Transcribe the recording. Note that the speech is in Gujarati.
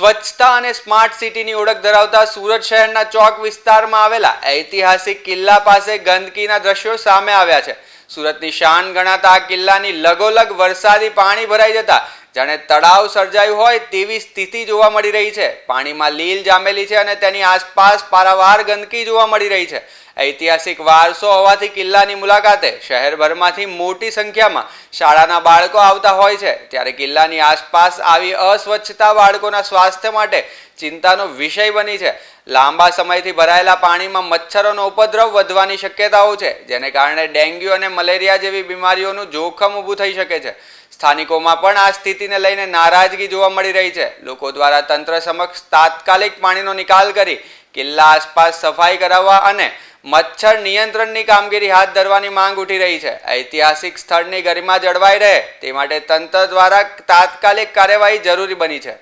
સ્વચ્છતા અને સ્માર્ટ સિટીની ઓળખ ધરાવતા સુરત શહેરના ચોક વિસ્તારમાં આવેલા ઐતિહાસિક કિલ્લા પાસે ગંદકીના દ્રશ્યો સામે આવ્યા છે। સુરતની શાન ગણાતા આ કિલ્લાની લગોલગ વરસાદી પાણી ભરાઈ જતા જાણે તળાવ સર્જાયું હોય તેવી સ્થિતિ જોવા મળી રહી છે। પાણીમાં લીલ જામેલી છે અને તેની આસપાસ પારાવાર ગંદકી જોવા મળી રહી છે। ઐતિહાસિક વારસો હોવાથી કિલ્લાની મુલાકાતે શહેરભરમાંથી મોટી સંખ્યામાં શાળાના બાળકો આવતા હોય છે, ત્યારે કિલ્લાની આસપાસ આવી અસ્વચ્છતા બાળકોના સ્વાસ્થ્ય માટે ચિંતાનો વિષય બની છે। લાંબા સમયથી ભરાયેલા પાણીમાં મચ્છરોનો ઉપદ્રવ વધવાની શક્યતાઓ છે, જેને કારણે ડેન્ગ્યુ અને મલેરિયા જેવી બીમારીઓનું જોખમ ઊભું થઈ શકે છે। સ્થાનિકોમાં પણ આ સ્થિતિને લઈને નારાજગી જોવા મળી રહી છે। લોકો દ્વારા તંત્ર સમક્ષ તાત્કાલિક પાણીનો નિકાલ કરી કિલ્લા આસપાસ સફાઈ કરાવવા અને મચ્છર નિયંત્રણની કામગીરી હાથ ધરવાની માંગ ઉઠી રહી છે। ઐતિહાસિક સ્થળની ગરિમા જળવાઈ રહે તે માટે તંત્ર દ્વારા તાત્કાલિક કાર્યવાહી જરૂરી બની છે।